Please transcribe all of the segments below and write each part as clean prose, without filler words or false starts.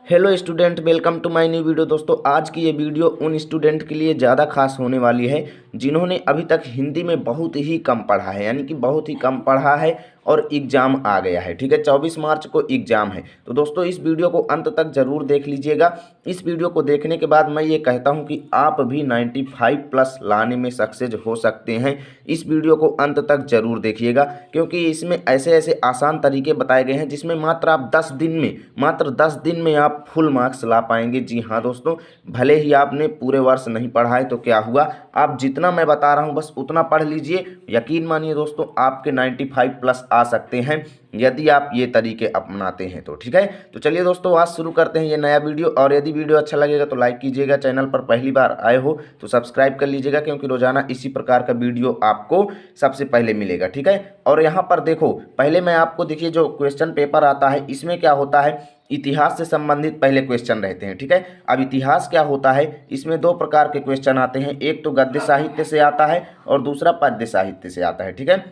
Hello student, welcome to my new video. दोस्तों, आज की ये वीडियो उन स्टूडेंट के लिए ज़्यादा खास होने वाली है जिन्होंने अभी तक हिंदी में बहुत ही कम पढ़ा है, यानी कि बहुत ही कम पढ़ा है और एग्ज़ाम आ गया है। ठीक है, 24 मार्च को एग्ज़ाम है। तो दोस्तों, इस वीडियो को अंत तक ज़रूर देख लीजिएगा। इस वीडियो को देखने के बाद मैं ये कहता हूँ कि आप भी 95 प्लस लाने में सक्सेस हो सकते हैं। इस वीडियो को अंत तक ज़रूर देखिएगा, क्योंकि इसमें ऐसे ऐसे आसान तरीके बताए गए हैं जिसमें मात्र 10 दिन में आप फुल मार्क्स ला पाएंगे। जी हाँ दोस्तों, भले ही आपने पूरे वर्ष नहीं पढ़ा है तो क्या हुआ, आप जितना मैं बता रहा हूँ बस उतना पढ़ लीजिए। यकीन मानिए दोस्तों, आपके 95 प्लस आ सकते हैं यदि आप ये तरीके अपनाते हैं तो। ठीक है, तो चलिए दोस्तों, आज शुरू करते हैं ये नया वीडियो। और यदि वीडियो अच्छा लगेगा तो लाइक कीजिएगा, चैनल पर पहली बार आए हो तो सब्सक्राइब कर लीजिएगा, क्योंकि रोजाना इसी प्रकार का वीडियो आपको सबसे पहले मिलेगा। ठीक है, और यहाँ पर देखो, पहले मैं आपको देखिए, जो क्वेश्चन पेपर आता है इसमें क्या होता है, इतिहास से संबंधित पहले क्वेश्चन रहते हैं। ठीक है, अब इतिहास क्या होता है, इसमें दो प्रकार के क्वेश्चन आते हैं, एक तो गद्य साहित्य से आता है और दूसरा पद्य साहित्य से आता है। ठीक है,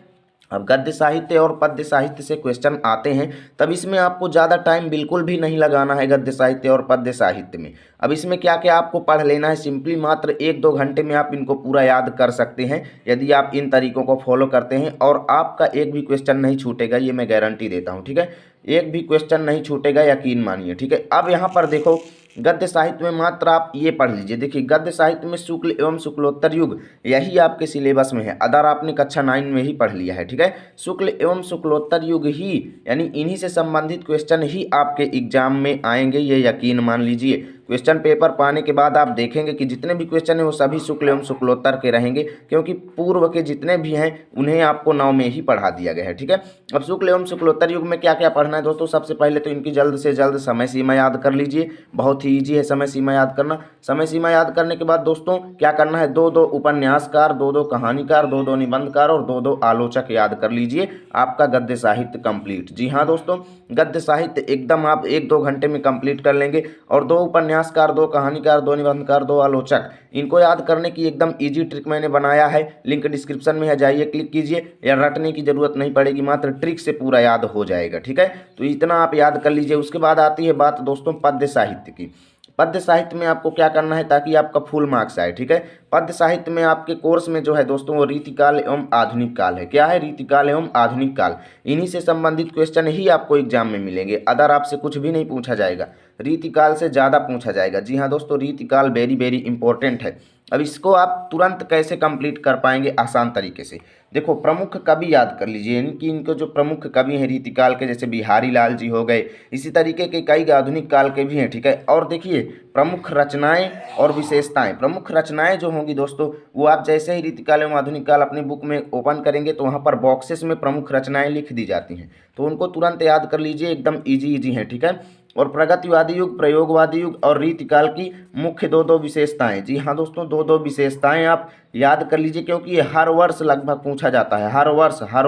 अब गद्य साहित्य और पद्य साहित्य से क्वेश्चन आते हैं, तब इसमें आपको ज़्यादा टाइम बिल्कुल भी नहीं लगाना है गद्य साहित्य और पद्य साहित्य में। अब इसमें क्या क्या आपको पढ़ लेना है, सिंपली मात्र 1-2 घंटे में आप इनको पूरा याद कर सकते हैं यदि आप इन तरीकों को फॉलो करते हैं, और आपका एक भी क्वेश्चन नहीं छूटेगा, ये मैं गारंटी देता हूँ। ठीक है, एक भी क्वेश्चन नहीं छूटेगा, यकीन मानिए। ठीक है, अब यहाँ पर देखो, गद्य साहित्य में मात्र आप ये पढ़ लीजिए। देखिए, गद्य साहित्य में शुक्ल एवं शुक्लोत्तर युग, यही आपके सिलेबस में है, अदर आपने कक्षा 9 में ही पढ़ लिया है। ठीक है, शुक्ल एवं शुक्लोत्तर युग ही, यानी इन्हीं से संबंधित क्वेश्चन ही आपके एग्जाम में आएंगे, ये यकीन मान लीजिए। क्वेश्चन पेपर पाने के बाद आप देखेंगे कि जितने भी क्वेश्चन हैं वो सभी शुक्ल एवं शुक्लोत्तर के रहेंगे, क्योंकि पूर्व के जितने भी हैं उन्हें आपको 9 में ही पढ़ा दिया गया है। ठीक है, अब शुक्ल एवं शुक्लोत्तर युग में क्या क्या पढ़ना है दोस्तों, सबसे पहले तो इनकी जल्द से जल्द समय सीमा याद कर लीजिए। बहुत ही ईजी है समय सीमा याद करना। समय सीमा याद करने के बाद दोस्तों क्या करना है, 2-2 उपन्यासकार, 2-2 कहानीकार, 2-2 निबंधकार और 2-2 आलोचक याद कर लीजिए। आपका गद्य साहित्य कंप्लीट। जी हाँ दोस्तों, गद्य साहित्य एकदम आप 1-2 घंटे में कंप्लीट कर लेंगे। और 2 उपन्यासकार, 2 कहानीकार, 2 निबंधकार, 2 आलोचक, इनको याद करने की एकदम इजी ट्रिक मैंने बनाया है, लिंक डिस्क्रिप्शन में है, जाइए क्लिक कीजिए। या रटने की जरूरत नहीं पड़ेगी, मात्र ट्रिक से पूरा याद हो जाएगा। ठीक है, तो इतना आप याद कर लीजिए। उसके बाद आती है बात दोस्तों पद्य साहित्य की। पद्य साहित्य में आपको क्या करना है ताकि आपका फुल मार्क्स आए। ठीक है, पद्य साहित्य में आपके कोर्स में जो है दोस्तों, वो रीतिकाल एवं आधुनिक काल है। क्या है, रीतिकाल एवं आधुनिक काल, इन्हीं से संबंधित क्वेश्चन ही आपको एग्जाम में मिलेंगे। अदर आपसे कुछ भी नहीं पूछा जाएगा, रीतिकाल से ज़्यादा पूछा जाएगा। जी हाँ दोस्तों, रीतिकाल वेरी वेरी इंपॉर्टेंट है। अब इसको आप तुरंत कैसे कंप्लीट कर पाएंगे, आसान तरीके से। देखो, प्रमुख कवि याद कर लीजिए, यानी कि इनको जो प्रमुख कवि हैं रीतिकाल के, जैसे बिहारी लाल जी हो गए, इसी तरीके के कई आधुनिक काल के भी हैं। ठीक है, और देखिए प्रमुख रचनाएं और विशेषताएं। प्रमुख रचनाएं जो होंगी दोस्तों, वो आप जैसे ही रीतिकाल एवं आधुनिक काल अपनी बुक में ओपन करेंगे तो वहाँ पर बॉक्सेस में प्रमुख रचनाएं लिख दी जाती हैं, तो उनको तुरंत याद कर लीजिए, एकदम ईजी हैं। ठीक है, और प्रगतिवादी युग, प्रयोगवादी युग और रीतिकाल की मुख्य 2-2 विशेषताएं। जी हाँ दोस्तों, 2-2 विशेषताएं आप याद कर लीजिए, क्योंकि ये हर वर्ष लगभग पूछा जाता है। हर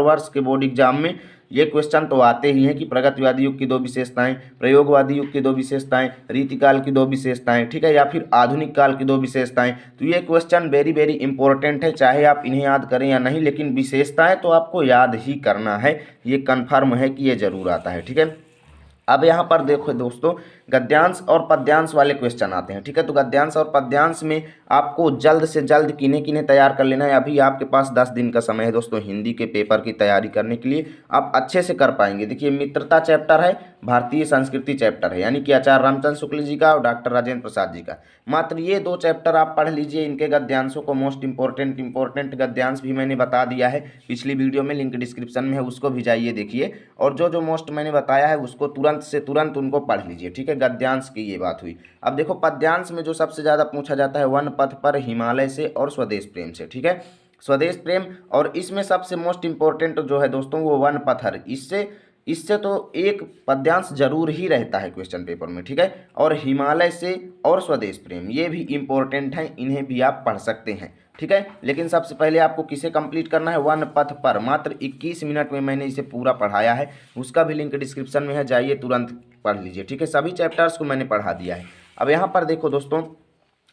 वर्ष के बोर्ड एग्जाम में ये क्वेश्चन तो आते ही हैं कि प्रगतिवादी युग की 2 विशेषताएं, प्रयोगवादी युग की 2 विशेषताएं, रीतिकाल की 2 विशेषताएं। ठीक है, या फिर आधुनिक काल की 2 विशेषताएं। तो ये क्वेश्चन वेरी वेरी इंपॉर्टेंट है, चाहे आप इन्हें याद करें या नहीं, लेकिन विशेषताएं तो आपको याद ही करना है, ये कन्फर्म है कि ये जरूर आता है। ठीक है, अब यहाँ पर देखो दोस्तों, गद्यांश और पद्यांश वाले क्वेश्चन आते हैं। ठीक है, तो गद्यांश और पद्यांश में आपको जल्द से जल्द किन्हें किन्हें तैयार कर लेना है। अभी आपके पास 10 दिन का समय है दोस्तों हिंदी के पेपर की तैयारी करने के लिए, आप अच्छे से कर पाएंगे। देखिए, मित्रता चैप्टर है, भारतीय संस्कृति चैप्टर है, यानी कि आचार्य रामचंद्र शुक्ल जी का और डॉक्टर राजेंद्र प्रसाद जी का। मात्र ये 2 चैप्टर आप पढ़ लीजिए, इनके गद्यांशों को मोस्ट इंपॉर्टेंट गद्यांश भी मैंने बता दिया है पिछली वीडियो में, लिंक डिस्क्रिप्शन में है, उसको भी जाइए देखिए। और जो जो मोस्ट मैंने बताया है उसको तुरंत से तुरंत उनको पढ़ लीजिए। ठीक है, गद्यांश की ये बात हुई। अब देखो, पद्यांश में जो सबसे ज़्यादा पूछा जाता है, वन पथ पर, हिमालय से और स्वदेश प्रेम से। ठीक है, स्वदेश प्रेम, और इसमें सबसे मोस्ट इंपॉर्टेंट जो है दोस्तों वो वन पथर। इससे तो एक पद्यांश जरूर ही रहता है क्वेश्चन पेपर में। ठीक है, और हिमालय से और स्वदेश प्रेम, ये भी इंपॉर्टेंट है, इन्हें भी आप पढ़ सकते हैं। ठीक है, लेकिन सबसे पहले आपको किसे कंप्लीट करना है, वन पथ पर। मात्र 21 मिनट में मैंने इसे पूरा पढ़ाया है, उसका भी लिंक डिस्क्रिप्शन में है, जाइए तुरंत पढ़ लीजिए। ठीक है, सभी चैप्टर्स को मैंने पढ़ा दिया है। अब यहाँ पर देखो दोस्तों,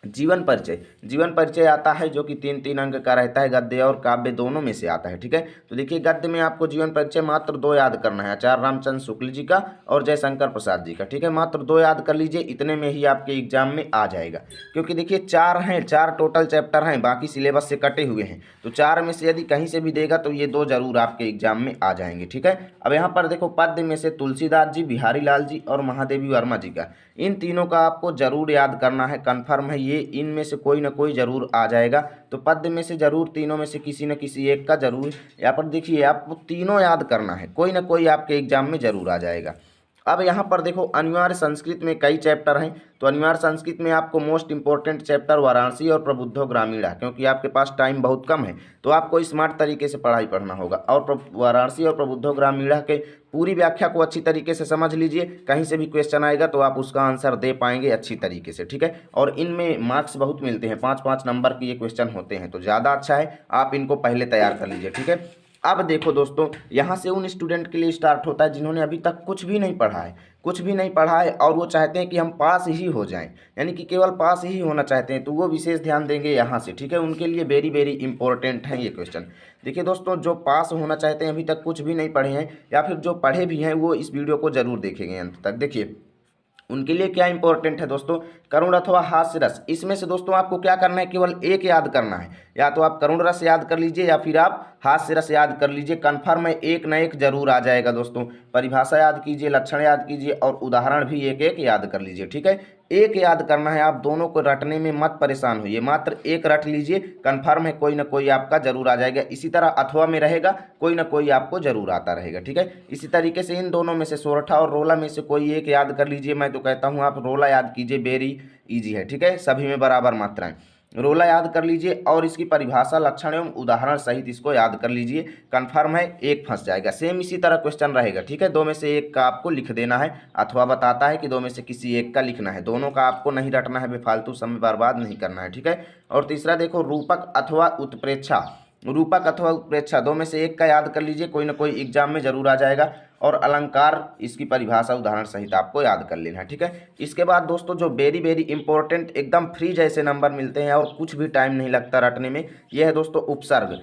जीवन परिचय, जीवन परिचय आता है जो कि 3-3 अंक का रहता है, गद्य और काव्य दोनों में से आता है। ठीक है, तो देखिए गद्य में आपको जीवन परिचय मात्र 2 याद करना है, आचार्य रामचंद्र शुक्ल जी का और जयशंकर प्रसाद जी का। ठीक है, मात्र 2 याद कर लीजिए, इतने में ही आपके एग्जाम में आ जाएगा। क्योंकि देखिए 4 हैं, 4 टोटल चैप्टर हैं, बाकी सिलेबस से कटे हुए हैं, तो 4 में से यदि कहीं से भी देगा तो ये 2 जरूर आपके एग्जाम में आ जाएंगे। ठीक है, अब यहाँ पर देखो पद्य में से तुलसीदास जी, बिहारी लाल जी और महादेवी वर्मा जी का, इन तीनों का आपको जरूर याद करना है, कन्फर्म है ये, इनमें से कोई ना कोई जरूर आ जाएगा। तो पद्य में से जरूर तीनों में से किसी न किसी एक का जरूर यहाँ पर देखिए आपको तीनों याद करना है, कोई ना कोई आपके एग्जाम में जरूर आ जाएगा। अब यहाँ पर देखो अनिवार्य संस्कृत में कई चैप्टर हैं, तो अनिवार्य संस्कृत में आपको मोस्ट इंपॉर्टेंट चैप्टर वाराणसी और प्रबुद्धो ग्रामीणा, क्योंकि आपके पास टाइम बहुत कम है तो आपको स्मार्ट तरीके से पढ़ाई पढ़ना होगा। और वाराणसी और प्रबुद्धो ग्रामीणा के पूरी व्याख्या को अच्छी तरीके से समझ लीजिए, कहीं से भी क्वेश्चन आएगा तो आप उसका आंसर दे पाएंगे अच्छी तरीके से। ठीक है, और इनमें मार्क्स बहुत मिलते हैं, 5-5 नंबर के ये क्वेश्चन होते हैं, तो ज़्यादा अच्छा है आप इनको पहले तैयार कर लीजिए। ठीक है, अब देखो दोस्तों यहाँ से उन स्टूडेंट के लिए स्टार्ट होता है जिन्होंने अभी तक कुछ भी नहीं पढ़ा है, कुछ भी नहीं पढ़ा है और वो चाहते हैं कि हम पास ही हो जाएं, यानी कि केवल पास ही होना चाहते हैं, तो वो विशेष ध्यान देंगे यहाँ से। ठीक है, उनके लिए वेरी वेरी इंपॉर्टेंट है ये क्वेश्चन। देखिए दोस्तों, जो पास होना चाहते हैं, अभी तक कुछ भी नहीं पढ़े हैं या फिर जो पढ़े भी हैं, वो इस वीडियो को जरूर देखेंगे अंत तक। देखिए उनके लिए क्या इंपॉर्टेंट है दोस्तों, करुण अथवा हास्य रस, इसमें से दोस्तों आपको क्या करना है, केवल एक याद करना है, या तो आप करुण रस याद कर लीजिए या फिर आप हास्य रस याद कर लीजिए, कन्फर्म है एक न एक जरूर आ जाएगा दोस्तों। परिभाषा याद कीजिए, लक्षण याद कीजिए और उदाहरण भी एक एक याद कर लीजिए। ठीक है, एक याद करना है, आप दोनों को रटने में मत परेशान होइए, मात्र एक रट लीजिए, कन्फर्म है कोई ना कोई आपका जरूर आ जाएगा। इसी तरह अथवा में रहेगा, कोई ना कोई आपको जरूर आता रहेगा। ठीक है, इसी तरीके से इन दोनों में से सोरठा और रोला में से कोई एक याद कर लीजिए। मैं तो कहता हूँ आप रोला याद कीजिए, वेरी ईजी है। ठीक है, सभी में बराबर मात्राएं, रोला याद कर लीजिए और इसकी परिभाषा, लक्षण एवं उदाहरण सहित इसको याद कर लीजिए, कन्फर्म है एक फंस जाएगा। सेम इसी तरह क्वेश्चन रहेगा। ठीक है, 2 में से एक का आपको लिख देना है, अथवा बताता है कि 2 में से किसी एक का लिखना है, दोनों का आपको नहीं रटना है, बेफालतू समय बर्बाद नहीं करना है। ठीक है, और तीसरा देखो रूपक अथवा उत्प्रेक्षा, रूपक अथवा उत्प्रेक्षा 2 में से एक का याद कर लीजिए, कोई ना कोई एग्जाम में जरूर आ जाएगा। और अलंकार, इसकी परिभाषा उदाहरण सहित आपको याद कर लेना है। ठीक है, इसके बाद दोस्तों जो वेरी वेरी इंपॉर्टेंट एकदम फ्री जैसे नंबर मिलते हैं और कुछ भी टाइम नहीं लगता रटने में, यह है दोस्तों उपसर्ग।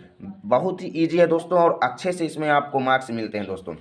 बहुत ही ईजी है दोस्तों और अच्छे से इसमें आपको मार्क्स मिलते हैं दोस्तों।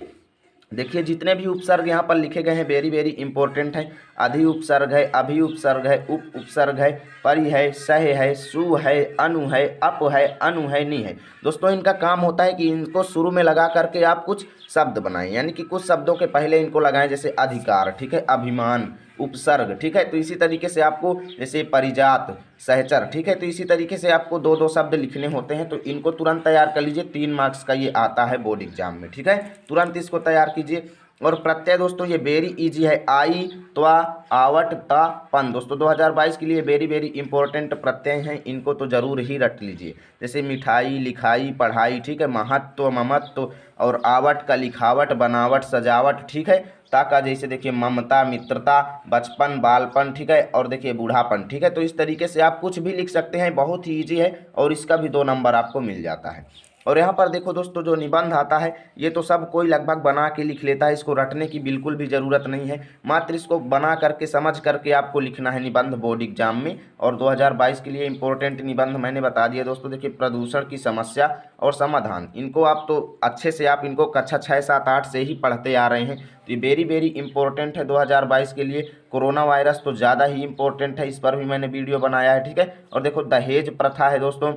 देखिए जितने भी उपसर्ग यहाँ पर लिखे गए हैं वेरी वेरी इंपॉर्टेंट हैं। अधि उपसर्ग है, अभि उपसर्ग है, उप उपसर्ग है, परि है, सह है, सु है, अनु है, अप है, अनु है, नि है। दोस्तों इनका काम होता है कि इनको शुरू में लगा करके आप कुछ शब्द बनाएं, यानी कि कुछ शब्दों के पहले इनको लगाएं, जैसे अधिकार, ठीक है, अभिमान, उपसर्ग। ठीक है, तो इसी तरीके से आपको जैसे परिजात, सहचर, ठीक है, तो इसी तरीके से आपको 2-2 शब्द लिखने होते हैं, तो इनको तुरंत तैयार कर लीजिए। 3 मार्क्स का ये आता है बोर्ड एग्जाम में। ठीक है, तुरंत इसको तैयार कीजिए। और प्रत्यय दोस्तों ये वेरी इजी है, आई, त्वा, आवट, ता, पन। दोस्तों 2022 के लिए वेरी वेरी इंपॉर्टेंट प्रत्यय हैं, इनको तो जरूर ही रट लीजिए, जैसे मिठाई, लिखाई, पढ़ाई। ठीक है, महत्व, ममत्व, और आवट का लिखावट, बनावट, सजावट। ठीक है, ता का जैसे देखिए ममता, मित्रता, बचपन, बालपन। ठीक है, और देखिए बूढ़ापन। ठीक है, तो इस तरीके से आप कुछ भी लिख सकते हैं, बहुत ही ईजी है और इसका भी 2 नंबर आपको मिल जाता है। और यहाँ पर देखो दोस्तों जो निबंध आता है ये तो सब कोई लगभग बना के लिख लेता है, इसको रटने की बिल्कुल भी ज़रूरत नहीं है, मात्र इसको बना करके समझ करके आपको लिखना है निबंध बोर्ड एग्जाम में। और 2022 के लिए इंपॉर्टेंट निबंध मैंने बता दिया दोस्तों। देखिए प्रदूषण की समस्या और समाधान, इनको आप तो अच्छे से आप इनको कक्षा 6, 7, 8 से ही पढ़ते आ रहे हैं, तो ये वेरी वेरी इंपॉर्टेंट है 2022 के लिए। कोरोना वायरस तो ज़्यादा ही इंपॉर्टेंट है, इस पर भी मैंने वीडियो बनाया है। ठीक है, और देखो दहेज प्रथा है दोस्तों,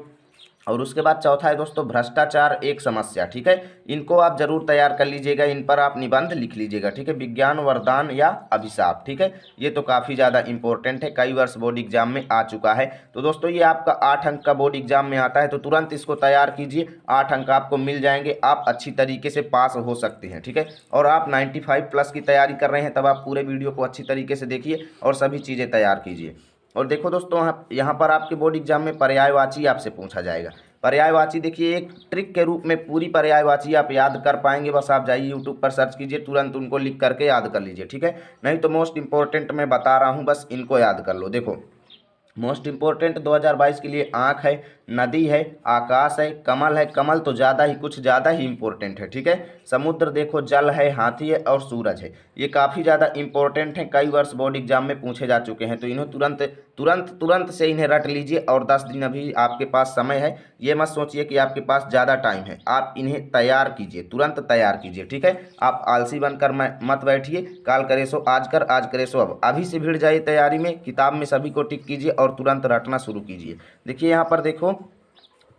और उसके बाद चौथा है दोस्तों भ्रष्टाचार एक समस्या। ठीक है, इनको आप जरूर तैयार कर लीजिएगा, इन पर आप निबंध लिख लीजिएगा। ठीक है, विज्ञान वरदान या अभिशाप। ठीक है, ये तो काफ़ी ज़्यादा इंपॉर्टेंट है, कई वर्ष बोर्ड एग्जाम में आ चुका है। तो दोस्तों ये आपका 8 अंक का बोर्ड एग्जाम में आता है, तो तुरंत इसको तैयार कीजिए, 8 अंक आपको मिल जाएंगे, आप अच्छी तरीके से पास हो सकते हैं। ठीक है, और आप 95 प्लस की तैयारी कर रहे हैं तब आप पूरे वीडियो को अच्छी तरीके से देखिए और सभी चीज़ें तैयार कीजिए। और देखो दोस्तों यहाँ पर आपके बोर्ड एग्जाम में पर्यायवाची आपसे पूछा जाएगा। पर्यायवाची देखिए एक ट्रिक के रूप में पूरी पर्यायवाची आप याद कर पाएंगे, बस आप जाइए यूट्यूब पर सर्च कीजिए, तुरंत उनको लिख करके याद कर लीजिए। ठीक है, नहीं तो मोस्ट इंपॉर्टेंट मैं बता रहा हूँ, बस इनको याद कर लो। देखो मोस्ट इंपॉर्टेंट 2022 के लिए आँख है, नदी है, आकाश है, कमल है। कमल तो ज़्यादा ही कुछ ज़्यादा ही इंपॉर्टेंट है, ठीक है। समुद्र देखो, जल है, हाथी है और सूरज है। ये काफ़ी ज़्यादा इंपॉर्टेंट है, कई वर्ष बोर्ड एग्जाम में पूछे जा चुके हैं, तो इन्हें तुरंत तुरंत तुरंत से इन्हें रट लीजिए। और 10 दिन अभी आपके पास समय है, ये मत सोचिए कि आपके पास ज़्यादा टाइम है। आप इन्हें तैयार कीजिए, तुरंत तैयार कीजिए, ठीक है। आप आलसी बनकर मत बैठिए, काल करे सो आज कर, आज करे सो अब। अभी से भिड़ जाइए तैयारी में, किताब में सभी को टिक कीजिए और तुरंत रटना शुरू कीजिए। देखिए यहाँ पर देखो,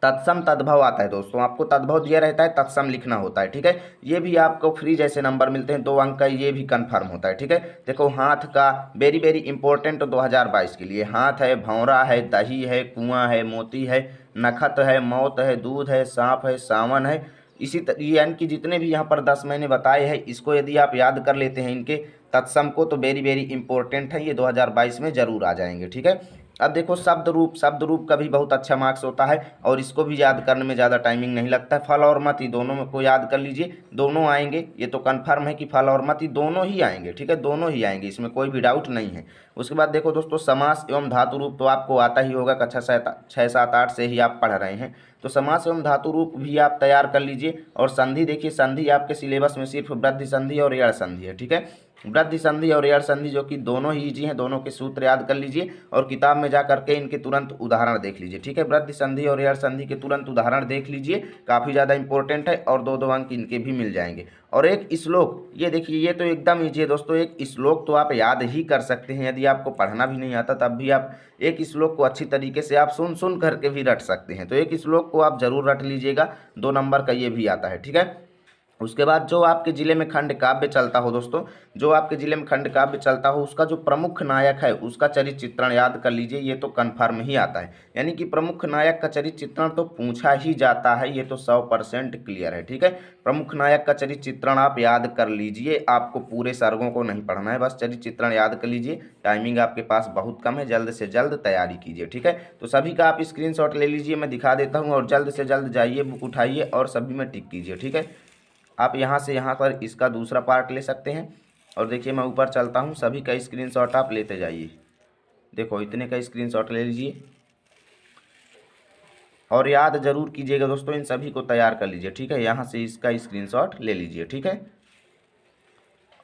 तत्सम तद्भव आता है दोस्तों, आपको तद्भव दिया रहता है, तत्सम लिखना होता है, ठीक है। ये भी आपको फ्री जैसे नंबर मिलते हैं, 2 अंक का, ये भी कन्फर्म होता है, ठीक है। देखो हाथ का, वेरी वेरी इंपॉर्टेंट 2022 के लिए। हाथ है, भौरा है, दही है, कुआं है, मोती है, नखत है, मौत है, दूध है, सांप है, सावन है। यानी कि जितने भी यहाँ पर 10 मैंने बताए हैं, इसको यदि आप याद कर लेते हैं इनके तत्सम को, तो वेरी वेरी इंपॉर्टेंट है, ये 2022 में जरूर आ जाएंगे, ठीक है। अब देखो शब्द रूप, शब्द रूप का भी बहुत अच्छा मार्क्स होता है और इसको भी याद करने में ज़्यादा टाइमिंग नहीं लगता है। फल और मति दोनों में को याद कर लीजिए, दोनों आएंगे, ये तो कन्फर्म है कि फल और मति दोनों ही आएंगे, ठीक है, दोनों ही आएंगे, इसमें कोई भी डाउट नहीं है। उसके बाद देखो दोस्तों, समास एवं धातु रूप तो आपको आता ही होगा, कक्षा 6, 7, 8 से ही आप पढ़ रहे हैं, तो समास एवं धातु रूप भी आप तैयार कर लीजिए। और संधि देखिए, संधि आपके सिलेबस में सिर्फ वृद्धि संधि और एड़ संधि है, ठीक है। वृद्धि संधि और एड़ संधि जो कि दोनों ही इजी हैं, दोनों के सूत्र याद कर लीजिए और किताब में जा करके इनके तुरंत उदाहरण देख लीजिए, ठीक है। वृद्धि संधि और एड़ संधि के तुरंत उदाहरण देख लीजिए, काफ़ी ज़्यादा इंपॉर्टेंट है और 2-2 अंक इनके भी मिल जाएंगे। और एक श्लोक, ये देखिए, ये तो एकदम ईजी है दोस्तों, एक श्लोक तो आप याद ही कर सकते हैं, यदि आपको पढ़ना भी नहीं आता तब भी आप एक श्लोक को अच्छी तरीके से आप सुन सुन करके भी रट सकते हैं। तो एक श्लोक को आप जरूर रट लीजिएगा, 2 नंबर का ये भी आता है, ठीक है। उसके बाद जो आपके ज़िले में खंड काव्य चलता हो दोस्तों, जो आपके ज़िले में खंड काव्य चलता हो, उसका जो प्रमुख नायक है उसका चरित्र चित्रण याद कर लीजिए, ये तो कन्फर्म ही आता है। यानी कि प्रमुख नायक का चरित्र चित्रण तो पूछा ही जाता है, ये तो 100% क्लियर है, ठीक है। प्रमुख नायक का चरित्र चित्रण आप याद कर लीजिए, आपको पूरे सर्गों को नहीं पढ़ना है, बस चरित्र चित्रण याद कर लीजिए। टाइमिंग आपके पास बहुत कम है, जल्द से जल्द तैयारी कीजिए, ठीक है। तो सभी का आप स्क्रीनशॉट ले लीजिए, मैं दिखा देता हूँ, और जल्द से जल्द जाइए, बुक उठाइए और सभी में टिक कीजिए, ठीक है। आप यहाँ से यहाँ पर इसका दूसरा पार्ट ले सकते हैं। और देखिए मैं ऊपर चलता हूँ, सभी का स्क्रीनशॉट आप लेते जाइए। देखो इतने का स्क्रीनशॉट ले लीजिए और याद जरूर कीजिएगा दोस्तों, इन सभी को तैयार कर लीजिए, ठीक है। यहाँ से इसका स्क्रीनशॉट ले लीजिए, ठीक है।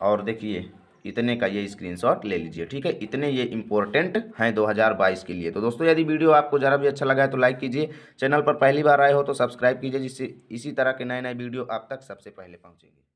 और देखिए इतने का ये स्क्रीनशॉट ले लीजिए, ठीक है। इतने ये इंपॉर्टेंट हैं 2022 के लिए। तो दोस्तों यदि वीडियो आपको ज़रा भी अच्छा लगा है तो लाइक कीजिए, चैनल पर पहली बार आए हो तो सब्सक्राइब कीजिए, जिससे इसी तरह के नए नए वीडियो आप तक सबसे पहले पहुँचेंगे।